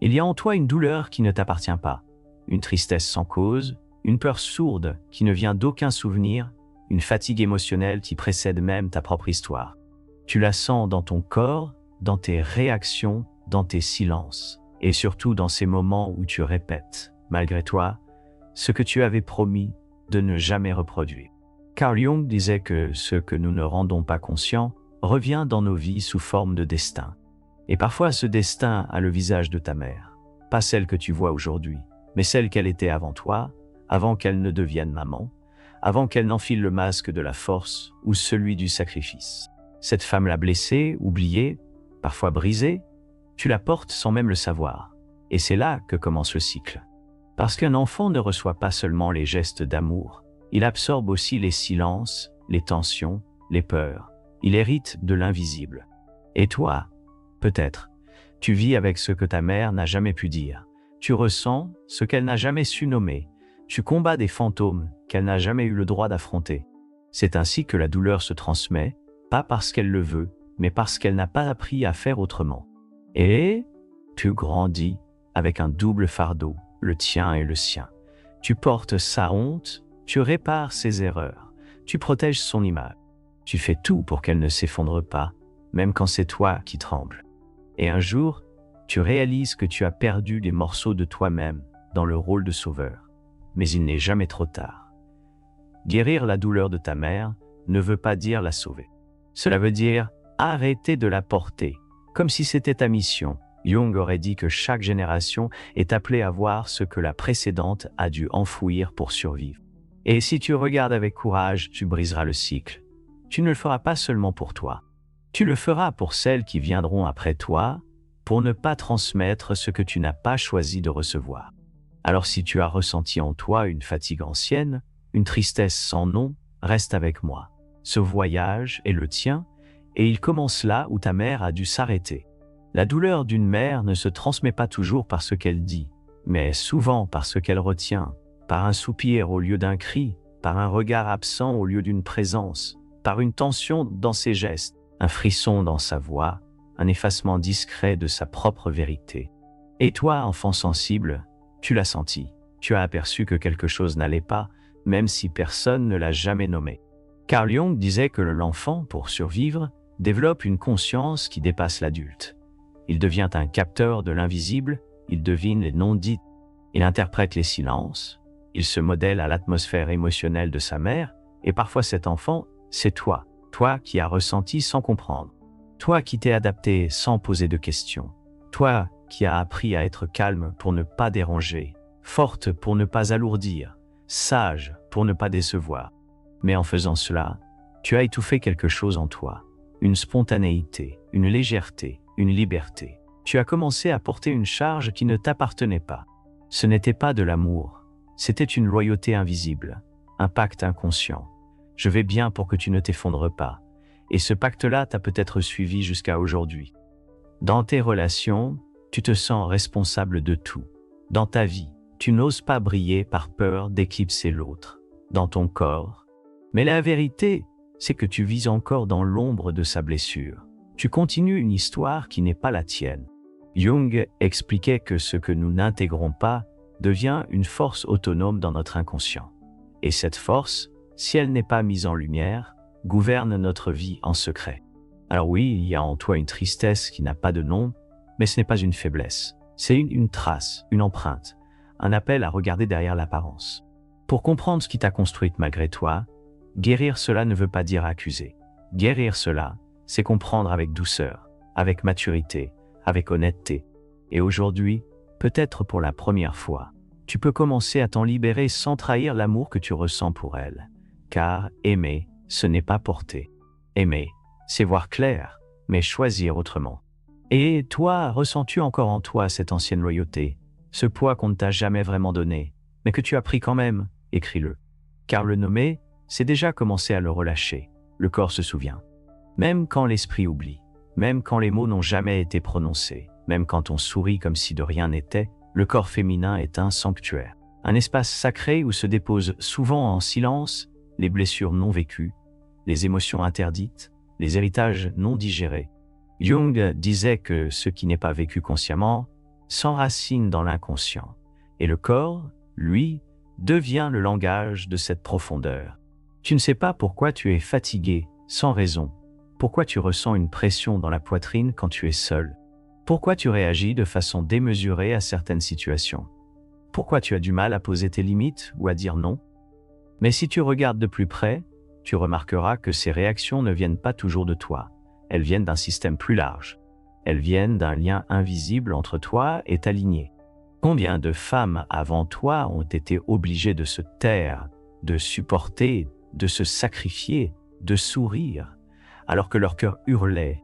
Il y a en toi une douleur qui ne t'appartient pas, une tristesse sans cause, une peur sourde qui ne vient d'aucun souvenir, une fatigue émotionnelle qui précède même ta propre histoire. Tu la sens dans ton corps, dans tes réactions, dans tes silences, et surtout dans ces moments où tu répètes, malgré toi, ce que tu avais promis de ne jamais reproduire. Carl Jung disait que ce que nous ne rendons pas conscient revient dans nos vies sous forme de destin. Et parfois ce destin a le visage de ta mère, pas celle que tu vois aujourd'hui, mais celle qu'elle était avant toi, avant qu'elle ne devienne maman, avant qu'elle n'enfile le masque de la force ou celui du sacrifice. Cette femme l'a blessée, oubliée, parfois brisée, tu la portes sans même le savoir. Et c'est là que commence le cycle. Parce qu'un enfant ne reçoit pas seulement les gestes d'amour, il absorbe aussi les silences, les tensions, les peurs. Il hérite de l'invisible. Et toi, peut-être, tu vis avec ce que ta mère n'a jamais pu dire. Tu ressens ce qu'elle n'a jamais su nommer. Tu combats des fantômes qu'elle n'a jamais eu le droit d'affronter. C'est ainsi que la douleur se transmet, pas parce qu'elle le veut, mais parce qu'elle n'a pas appris à faire autrement. Et tu grandis avec un double fardeau, le tien et le sien. Tu portes sa honte, tu répares ses erreurs, tu protèges son image. Tu fais tout pour qu'elle ne s'effondre pas, même quand c'est toi qui trembles. Et un jour, tu réalises que tu as perdu des morceaux de toi-même dans le rôle de sauveur. Mais il n'est jamais trop tard. Guérir la douleur de ta mère ne veut pas dire la sauver. Cela veut dire arrêter de la porter, comme si c'était ta mission. Jung aurait dit que chaque génération est appelée à voir ce que la précédente a dû enfouir pour survivre. Et si tu regardes avec courage, tu briseras le cycle. Tu ne le feras pas seulement pour toi. Tu le feras pour celles qui viendront après toi, pour ne pas transmettre ce que tu n'as pas choisi de recevoir. Alors si tu as ressenti en toi une fatigue ancienne, une tristesse sans nom, reste avec moi. Ce voyage est le tien, et il commence là où ta mère a dû s'arrêter. La douleur d'une mère ne se transmet pas toujours par ce qu'elle dit, mais souvent par ce qu'elle retient, par un soupir au lieu d'un cri, par un regard absent au lieu d'une présence, par une tension dans ses gestes, un frisson dans sa voix, un effacement discret de sa propre vérité. Et toi, enfant sensible, tu l'as senti, tu as aperçu que quelque chose n'allait pas, même si personne ne l'a jamais nommé. Carl Jung disait que l'enfant, pour survivre, développe une conscience qui dépasse l'adulte. Il devient un capteur de l'invisible, il devine les non-dits, il interprète les silences, il se modèle à l'atmosphère émotionnelle de sa mère, et parfois cet enfant, c'est toi, toi qui as ressenti sans comprendre, toi qui t'es adapté sans poser de questions, toi qui as appris à être calme pour ne pas déranger, forte pour ne pas alourdir, sage pour ne pas décevoir. Mais en faisant cela, tu as étouffé quelque chose en toi, une spontanéité, une légèreté, une liberté. Tu as commencé à porter une charge qui ne t'appartenait pas. Ce n'était pas de l'amour, c'était une loyauté invisible, un pacte inconscient. Je vais bien pour que tu ne t'effondres pas. Et ce pacte-là t'a peut-être suivi jusqu'à aujourd'hui. Dans tes relations, tu te sens responsable de tout. Dans ta vie, tu n'oses pas briller par peur d'éclipser l'autre. Dans ton corps. Mais la vérité, c'est que tu vis encore dans l'ombre de sa blessure. Tu continues une histoire qui n'est pas la tienne. Jung expliquait que ce que nous n'intégrons pas devient une force autonome dans notre inconscient. Et cette force, si elle n'est pas mise en lumière, gouverne notre vie en secret. Alors oui, il y a en toi une tristesse qui n'a pas de nom, mais ce n'est pas une faiblesse. C'est une trace, une empreinte, un appel à regarder derrière l'apparence. Pour comprendre ce qui t'a construite malgré toi, guérir cela ne veut pas dire accuser. Guérir cela, c'est comprendre avec douceur, avec maturité, avec honnêteté. Et aujourd'hui, peut-être pour la première fois, tu peux commencer à t'en libérer sans trahir l'amour que tu ressens pour elle. Car aimer, ce n'est pas porter. Aimer, c'est voir clair, mais choisir autrement. Et toi, ressens-tu encore en toi cette ancienne loyauté, ce poids qu'on ne t'a jamais vraiment donné, mais que tu as pris quand même? Écris-le. Car le nommer, c'est déjà commencer à le relâcher. Le corps se souvient. Même quand l'esprit oublie, même quand les mots n'ont jamais été prononcés, même quand on sourit comme si de rien n'était, le corps féminin est un sanctuaire. Un espace sacré où se déposent souvent en silence les blessures non vécues, les émotions interdites, les héritages non digérés. Jung disait que ce qui n'est pas vécu consciemment s'enracine dans l'inconscient. Et le corps, lui, devient le langage de cette profondeur. Tu ne sais pas pourquoi tu es fatigué, sans raison. Pourquoi tu ressens une pression dans la poitrine quand tu es seul. Pourquoi tu réagis de façon démesurée à certaines situations. Pourquoi tu as du mal à poser tes limites ou à dire non. Mais si tu regardes de plus près, tu remarqueras que ces réactions ne viennent pas toujours de toi. Elles viennent d'un système plus large. Elles viennent d'un lien invisible entre toi et ta lignée. Combien de femmes avant toi ont été obligées de se taire, de supporter, de se sacrifier, de sourire, alors que leur cœur hurlait.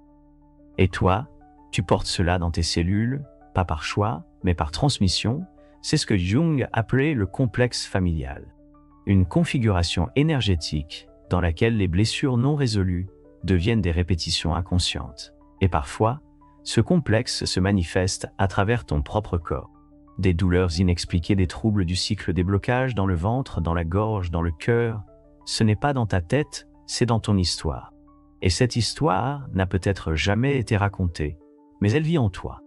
Et toi, tu portes cela dans tes cellules, pas par choix, mais par transmission. C'est ce que Jung appelait le complexe familial. Une configuration énergétique dans laquelle les blessures non résolues deviennent des répétitions inconscientes. Et parfois, ce complexe se manifeste à travers ton propre corps. Des douleurs inexpliquées, des troubles du cycle, des blocages dans le ventre, dans la gorge, dans le cœur. Ce n'est pas dans ta tête, c'est dans ton histoire. Et cette histoire n'a peut-être jamais été racontée, mais elle vit en toi.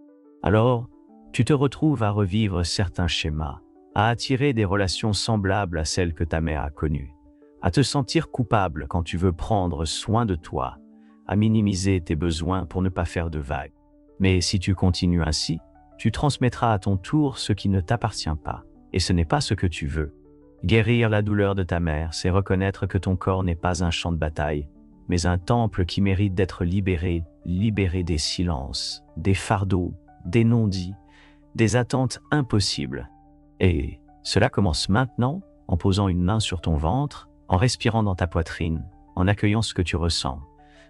Alors, tu te retrouves à revivre certains schémas, à attirer des relations semblables à celles que ta mère a connues, à te sentir coupable quand tu veux prendre soin de toi, à minimiser tes besoins pour ne pas faire de vagues. Mais si tu continues ainsi, tu transmettras à ton tour ce qui ne t'appartient pas, et ce n'est pas ce que tu veux. Guérir la douleur de ta mère, c'est reconnaître que ton corps n'est pas un champ de bataille, mais un temple qui mérite d'être libéré des silences, des fardeaux, des non-dits, des attentes impossibles. Et cela commence maintenant en posant une main sur ton ventre, en respirant dans ta poitrine, en accueillant ce que tu ressens,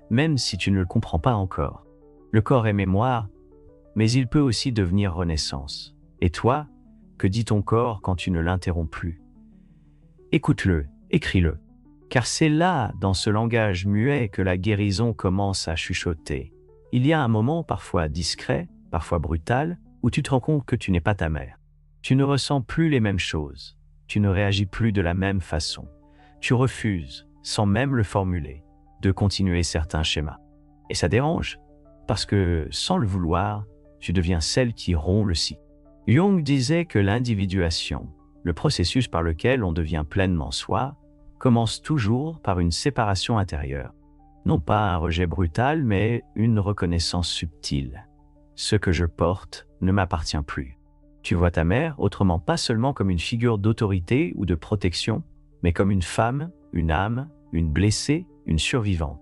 même si tu ne le comprends pas encore. Le corps est mémoire, mais il peut aussi devenir renaissance. Et toi, que dit ton corps quand tu ne l'interromps plus? Écoute-le, écris-le. Car c'est là, dans ce langage muet, que la guérison commence à chuchoter. Il y a un moment parfois discret, parfois brutal, où tu te rends compte que tu n'es pas ta mère. Tu ne ressens plus les mêmes choses. Tu ne réagis plus de la même façon. Tu refuses, sans même le formuler, de continuer certains schémas. Et ça dérange, parce que, sans le vouloir, tu deviens celle qui rompt le cycle. Jung disait que l'individuation, le processus par lequel on devient pleinement soi, commence toujours par une séparation intérieure. Non pas un rejet brutal, mais une reconnaissance subtile. Ce que je porte ne m'appartient plus. Tu vois ta mère autrement pas seulement comme une figure d'autorité ou de protection, mais comme une femme, une âme, une blessée, une survivante.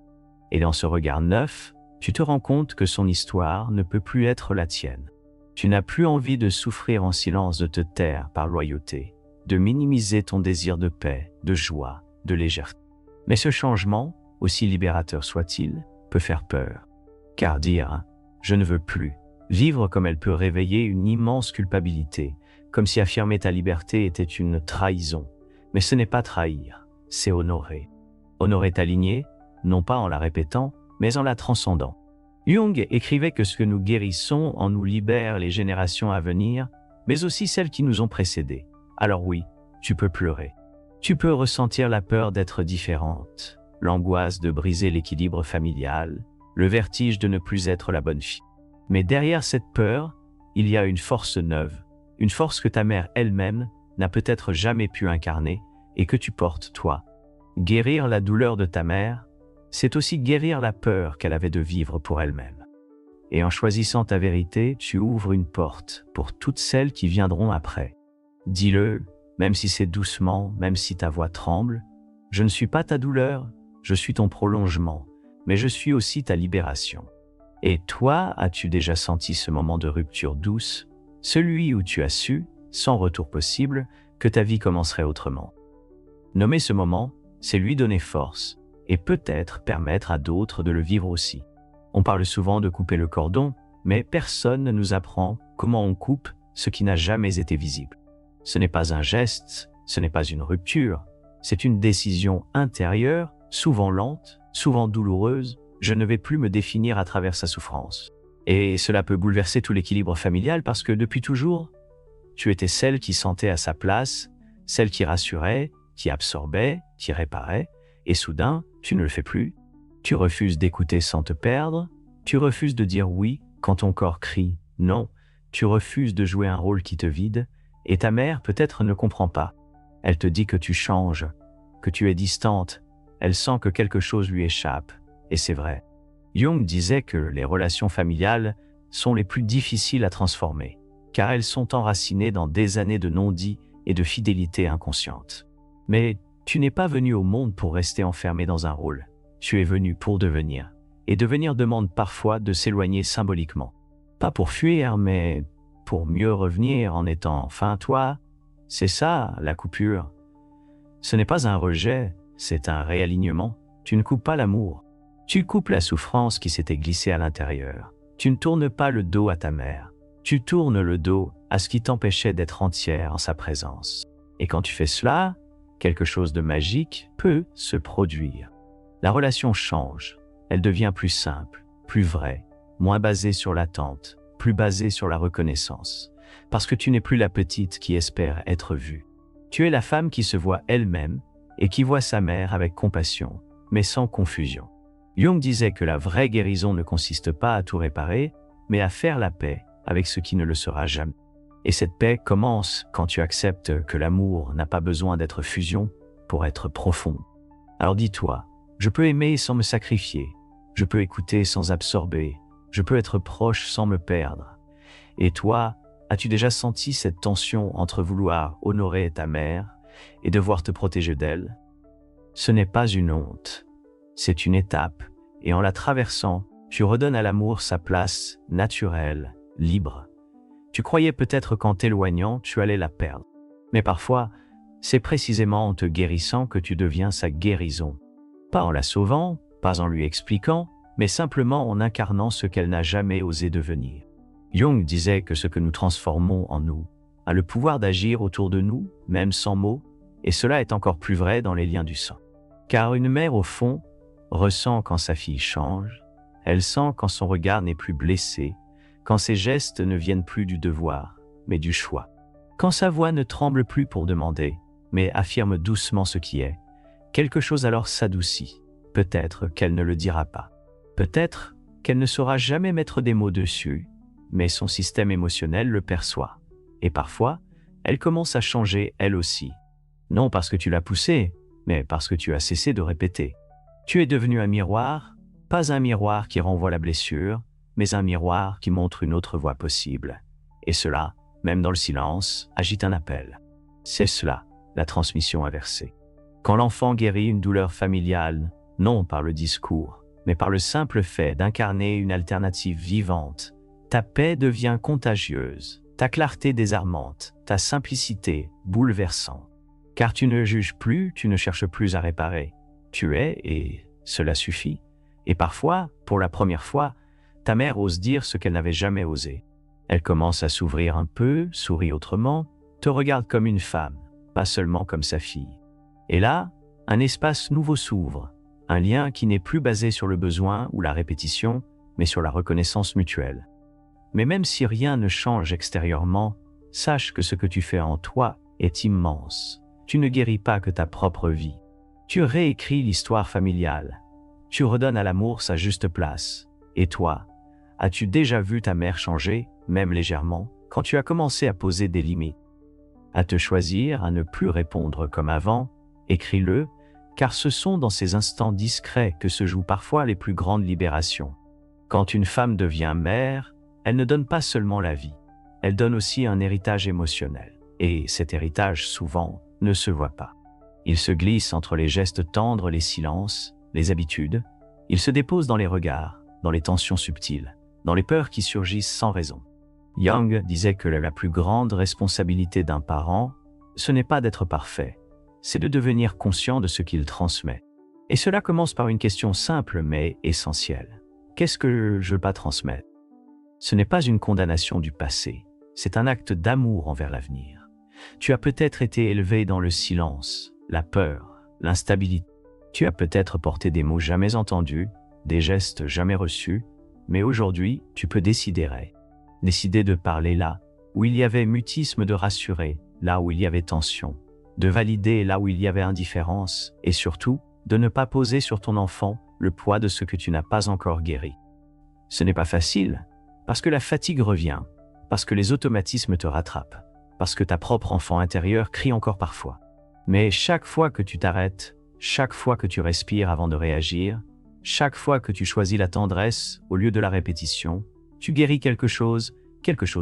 Et dans ce regard neuf, tu te rends compte que son histoire ne peut plus être la tienne. Tu n'as plus envie de souffrir en silence, de te taire par loyauté, de minimiser ton désir de paix, de joie, de légèreté. Mais ce changement, aussi libérateur soit-il, peut faire peur. Car dire « je ne veux plus », vivre comme elle peut réveiller une immense culpabilité, comme si affirmer ta liberté était une trahison. Mais ce n'est pas trahir, c'est honorer. Honorer ta lignée, non pas en la répétant, mais en la transcendant. Jung écrivait que ce que nous guérissons en nous libère les générations à venir, mais aussi celles qui nous ont précédés. Alors oui, tu peux pleurer. Tu peux ressentir la peur d'être différente, l'angoisse de briser l'équilibre familial, le vertige de ne plus être la bonne fille. Mais derrière cette peur, il y a une force neuve, une force que ta mère elle-même n'a peut-être jamais pu incarner et que tu portes toi. Guérir la douleur de ta mère, c'est aussi guérir la peur qu'elle avait de vivre pour elle-même. Et en choisissant ta vérité, tu ouvres une porte pour toutes celles qui viendront après. Dis-le, même si c'est doucement, même si ta voix tremble, je ne suis pas ta douleur, je suis ton prolongement, mais je suis aussi ta libération. Et toi, as-tu déjà senti ce moment de rupture douce, celui où tu as su, sans retour possible, que ta vie commencerait autrement? Nommer ce moment, c'est lui donner force, et peut-être permettre à d'autres de le vivre aussi. On parle souvent de couper le cordon, mais personne ne nous apprend comment on coupe ce qui n'a jamais été visible. Ce n'est pas un geste, ce n'est pas une rupture, c'est une décision intérieure, souvent lente, souvent douloureuse. Je ne vais plus me définir à travers sa souffrance. Et cela peut bouleverser tout l'équilibre familial parce que depuis toujours, tu étais celle qui sentait à sa place, celle qui rassurait, qui absorbait, qui réparait, et soudain, tu ne le fais plus. Tu refuses d'écouter sans te perdre, tu refuses de dire oui quand ton corps crie non, tu refuses de jouer un rôle qui te vide, et ta mère peut-être ne comprend pas. Elle te dit que tu changes, que tu es distante, elle sent que quelque chose lui échappe, et c'est vrai. Jung disait que les relations familiales sont les plus difficiles à transformer, car elles sont enracinées dans des années de non-dits et de fidélité inconsciente. Mais tu n'es pas venu au monde pour rester enfermé dans un rôle, tu es venu pour devenir, et devenir demande parfois de s'éloigner symboliquement. Pas pour fuir, mais pour mieux revenir en étant enfin toi. C'est ça, la coupure. Ce n'est pas un rejet, c'est un réalignement. Tu ne coupes pas l'amour. Tu coupes la souffrance qui s'était glissée à l'intérieur. Tu ne tournes pas le dos à ta mère. Tu tournes le dos à ce qui t'empêchait d'être entière en sa présence. Et quand tu fais cela, quelque chose de magique peut se produire. La relation change. Elle devient plus simple, plus vraie, moins basée sur l'attente, plus basée sur la reconnaissance. Parce que tu n'es plus la petite qui espère être vue. Tu es la femme qui se voit elle-même et qui voit sa mère avec compassion, mais sans confusion. Jung disait que la vraie guérison ne consiste pas à tout réparer, mais à faire la paix avec ce qui ne le sera jamais. Et cette paix commence quand tu acceptes que l'amour n'a pas besoin d'être fusion pour être profond. Alors dis-toi, je peux aimer sans me sacrifier, je peux écouter sans absorber, je peux être proche sans me perdre. Et toi, as-tu déjà senti cette tension entre vouloir honorer ta mère et devoir te protéger d'elle? Ce n'est pas une honte, c'est une étape, et en la traversant, tu redonnes à l'amour sa place naturelle, libre. Tu croyais peut-être qu'en t'éloignant, tu allais la perdre. Mais parfois, c'est précisément en te guérissant que tu deviens sa guérison. Pas en la sauvant, pas en lui expliquant, mais simplement en incarnant ce qu'elle n'a jamais osé devenir. Jung disait que ce que nous transformons en nous a le pouvoir d'agir autour de nous, même sans mots, et cela est encore plus vrai dans les liens du sang. Car une mère, au fond, ressent quand sa fille change, elle sent quand son regard n'est plus blessé, quand ses gestes ne viennent plus du devoir, mais du choix. Quand sa voix ne tremble plus pour demander, mais affirme doucement ce qui est, quelque chose alors s'adoucit. Peut-être qu'elle ne le dira pas. Peut-être qu'elle ne saura jamais mettre des mots dessus, mais son système émotionnel le perçoit. Et parfois, elle commence à changer elle aussi. Non parce que tu l'as poussée, mais parce que tu as cessé de répéter. Tu es devenu un miroir, pas un miroir qui renvoie la blessure, mais un miroir qui montre une autre voie possible. Et cela, même dans le silence, agite un appel. C'est cela, la transmission inversée. Quand l'enfant guérit une douleur familiale, non par le discours, mais par le simple fait d'incarner une alternative vivante, ta paix devient contagieuse, ta clarté désarmante, ta simplicité bouleversante. Car tu ne juges plus, tu ne cherches plus à réparer. Tu es, et cela suffit. Et parfois, pour la première fois, ta mère ose dire ce qu'elle n'avait jamais osé. Elle commence à s'ouvrir un peu, sourit autrement, te regarde comme une femme, pas seulement comme sa fille. Et là, un espace nouveau s'ouvre, un lien qui n'est plus basé sur le besoin ou la répétition, mais sur la reconnaissance mutuelle. Mais même si rien ne change extérieurement, sache que ce que tu fais en toi est immense. Tu ne guéris pas que ta propre vie. Tu réécris l'histoire familiale. Tu redonnes à l'amour sa juste place. Et toi, as-tu déjà vu ta mère changer, même légèrement, quand tu as commencé à poser des limites? À te choisir, à ne plus répondre comme avant, écris-le, car ce sont dans ces instants discrets que se jouent parfois les plus grandes libérations. Quand une femme devient mère, elle ne donne pas seulement la vie, elle donne aussi un héritage émotionnel. Et cet héritage, souvent, ne se voit pas. Il se glisse entre les gestes tendres, les silences, les habitudes. Il se dépose dans les regards, dans les tensions subtiles, dans les peurs qui surgissent sans raison. Jung disait que la plus grande responsabilité d'un parent, ce n'est pas d'être parfait, c'est de devenir conscient de ce qu'il transmet. Et cela commence par une question simple mais essentielle. Qu'est-ce que je veux pas transmettre? Ce n'est pas une condamnation du passé, c'est un acte d'amour envers l'avenir. Tu as peut-être été élevé dans le silence, la peur, l'instabilité. Tu as peut-être porté des mots jamais entendus, des gestes jamais reçus, mais aujourd'hui, tu peux décider de parler là où il y avait mutisme, de rassurer là où il y avait tension, de valider là où il y avait indifférence, et surtout, de ne pas poser sur ton enfant le poids de ce que tu n'as pas encore guéri. Ce n'est pas facile, parce que la fatigue revient, parce que les automatismes te rattrapent, parce que ta propre enfant intérieur crie encore parfois. Mais chaque fois que tu t'arrêtes, chaque fois que tu respires avant de réagir, chaque fois que tu choisis la tendresse au lieu de la répétition, tu guéris quelque chose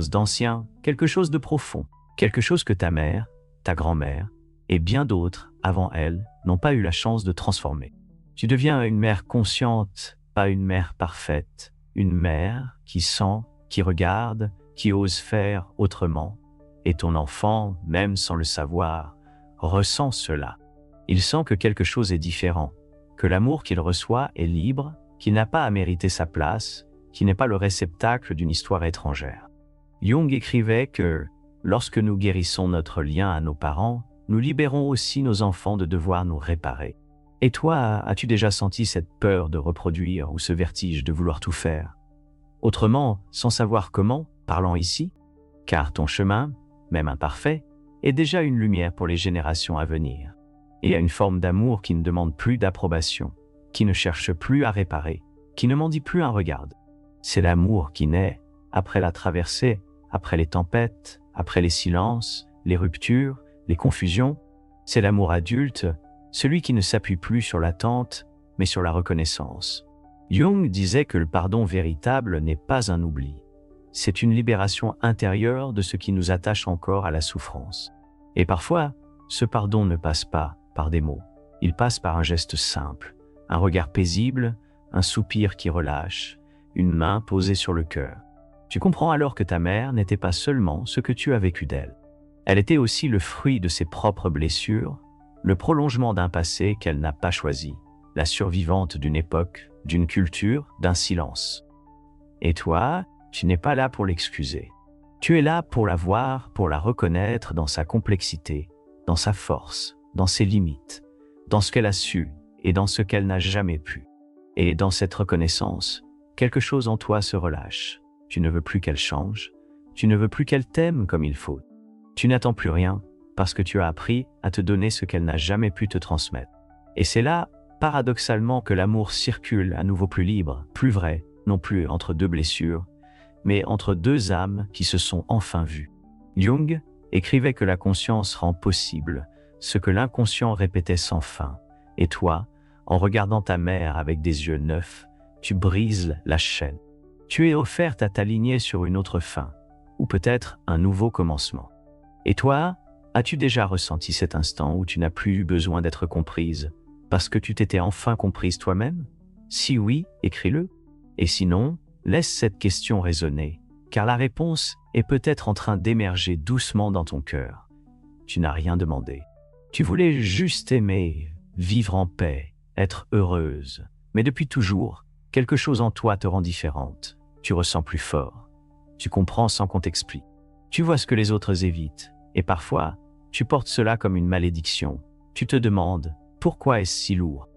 d'ancien, quelque chose de profond, quelque chose que ta mère, ta grand-mère et bien d'autres avant elle n'ont pas eu la chance de transformer. Tu deviens une mère consciente, pas une mère parfaite, une mère qui sent, qui regarde, qui ose faire autrement. Et ton enfant, même sans le savoir, ressent cela. Il sent que quelque chose est différent, que l'amour qu'il reçoit est libre, qu'il n'a pas à mériter sa place, qu'il n'est pas le réceptacle d'une histoire étrangère. Jung écrivait que, lorsque nous guérissons notre lien à nos parents, nous libérons aussi nos enfants de devoir nous réparer. Et toi, as-tu déjà senti cette peur de reproduire ou ce vertige de vouloir tout faire? Autrement, sans savoir comment, parlant ici, car ton chemin, même imparfait, est déjà une lumière pour les générations à venir. Et à une forme d'amour qui ne demande plus d'approbation, qui ne cherche plus à réparer, qui ne m'en dit plus un regard. C'est l'amour qui naît après la traversée, après les tempêtes, après les silences, les ruptures, les confusions. C'est l'amour adulte, celui qui ne s'appuie plus sur l'attente, mais sur la reconnaissance. Jung disait que le pardon véritable n'est pas un oubli. C'est une libération intérieure de ce qui nous attache encore à la souffrance. Et parfois, ce pardon ne passe pas par des mots. Il passe par un geste simple, un regard paisible, un soupir qui relâche, une main posée sur le cœur. Tu comprends alors que ta mère n'était pas seulement ce que tu as vécu d'elle. Elle était aussi le fruit de ses propres blessures, le prolongement d'un passé qu'elle n'a pas choisi, la survivante d'une époque, d'une culture, d'un silence. Et toi, tu n'es pas là pour l'excuser. Tu es là pour la voir, pour la reconnaître dans sa complexité, dans sa force, dans ses limites, dans ce qu'elle a su et dans ce qu'elle n'a jamais pu. Et dans cette reconnaissance, quelque chose en toi se relâche. Tu ne veux plus qu'elle change, tu ne veux plus qu'elle t'aime comme il faut. Tu n'attends plus rien parce que tu as appris à te donner ce qu'elle n'a jamais pu te transmettre. Et c'est là, paradoxalement, que l'amour circule à nouveau plus libre, plus vrai, non plus entre deux blessures, mais entre deux âmes qui se sont enfin vues. Jung écrivait que la conscience rend possible ce que l'inconscient répétait sans fin. Et toi, en regardant ta mère avec des yeux neufs, tu brises la chaîne. Tu es offerte à t'aligner sur une autre fin, ou peut-être un nouveau commencement. Et toi, as-tu déjà ressenti cet instant où tu n'as plus eu besoin d'être comprise, parce que tu t'étais enfin comprise toi-même? Si oui, écris-le. Et sinon, laisse cette question résonner, car la réponse est peut-être en train d'émerger doucement dans ton cœur. Tu n'as rien demandé. Tu voulais juste aimer, vivre en paix, être heureuse. Mais depuis toujours, quelque chose en toi te rend différente. Tu ressens plus fort. Tu comprends sans qu'on t'explique. Tu vois ce que les autres évitent. Et parfois, tu portes cela comme une malédiction. Tu te demandes, pourquoi est-ce si lourd?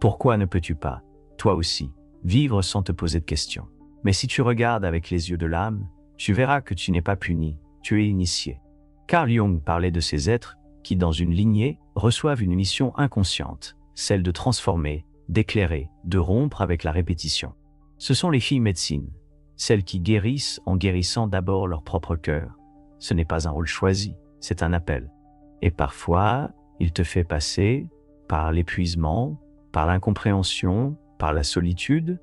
Pourquoi ne peux-tu pas, toi aussi, vivre sans te poser de questions? Mais si tu regardes avec les yeux de l'âme, tu verras que tu n'es pas puni, tu es initié. Carl Jung parlait de ces êtres qui, dans une lignée, reçoivent une mission inconsciente, celle de transformer, d'éclairer, de rompre avec la répétition. Ce sont les filles médecines, celles qui guérissent en guérissant d'abord leur propre cœur. Ce n'est pas un rôle choisi, c'est un appel. Et parfois, il te fait passer par l'épuisement, par l'incompréhension, par la solitude.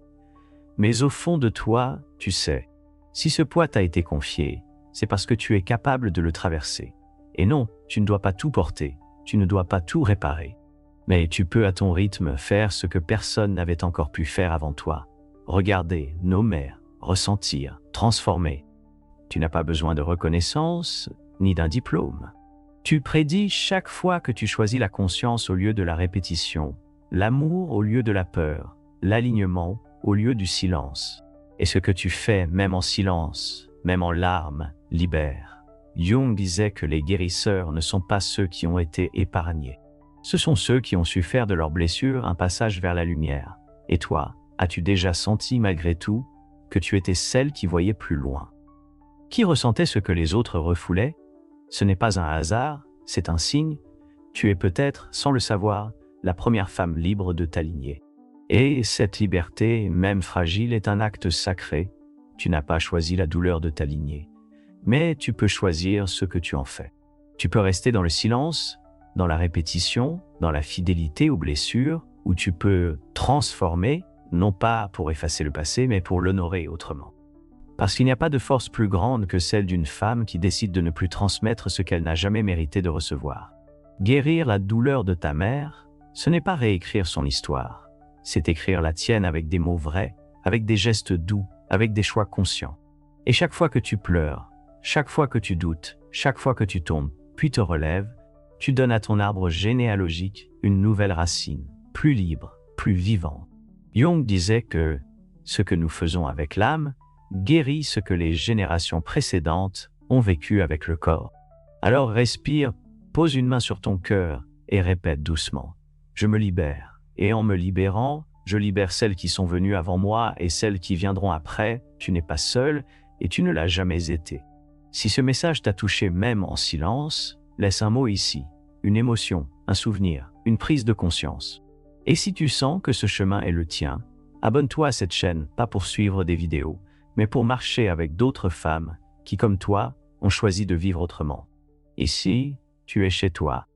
Mais au fond de toi, tu sais, si ce poids t'a été confié, c'est parce que tu es capable de le traverser. Et non, tu ne dois pas tout porter, tu ne dois pas tout réparer. Mais tu peux à ton rythme faire ce que personne n'avait encore pu faire avant toi. Regarder, nommer, ressentir, transformer. Tu n'as pas besoin de reconnaissance, ni d'un diplôme. Tu prédis chaque fois que tu choisis la conscience au lieu de la répétition, l'amour au lieu de la peur, l'alignement au lieu du silence. Et ce que tu fais, même en silence, même en larmes, libère. Jung disait que les guérisseurs ne sont pas ceux qui ont été épargnés. Ce sont ceux qui ont su faire de leurs blessures un passage vers la lumière. Et toi, as-tu déjà senti malgré tout que tu étais celle qui voyait plus loin? Qui ressentait ce que les autres refoulaient? Ce n'est pas un hasard, c'est un signe. Tu es peut-être, sans le savoir, la première femme libre de t'aligner. Et cette liberté, même fragile, est un acte sacré. Tu n'as pas choisi la douleur de t'aligner. mais tu peux choisir ce que tu en fais. Tu peux rester dans le silence, dans la répétition, dans la fidélité aux blessures, ou tu peux transformer, non pas pour effacer le passé, mais pour l'honorer autrement. Parce qu'il n'y a pas de force plus grande que celle d'une femme qui décide de ne plus transmettre ce qu'elle n'a jamais mérité de recevoir. Guérir la douleur de ta mère, ce n'est pas réécrire son histoire, c'est écrire la tienne avec des mots vrais, avec des gestes doux, avec des choix conscients. Et chaque fois que tu pleures, chaque fois que tu doutes, chaque fois que tu tombes, puis te relèves, tu donnes à ton arbre généalogique une nouvelle racine, plus libre, plus vivante. Jung disait que ce que nous faisons avec l'âme guérit ce que les générations précédentes ont vécu avec le corps. Alors respire, pose une main sur ton cœur et répète doucement « Je me libère ». Et en me libérant, je libère celles qui sont venues avant moi et celles qui viendront après. Tu n'es pas seul et tu ne l'as jamais été. Si ce message t'a touché même en silence, laisse un mot ici, une émotion, un souvenir, une prise de conscience. Et si tu sens que ce chemin est le tien, abonne-toi à cette chaîne, pas pour suivre des vidéos, mais pour marcher avec d'autres femmes qui, comme toi, ont choisi de vivre autrement. Ici, tu es chez toi.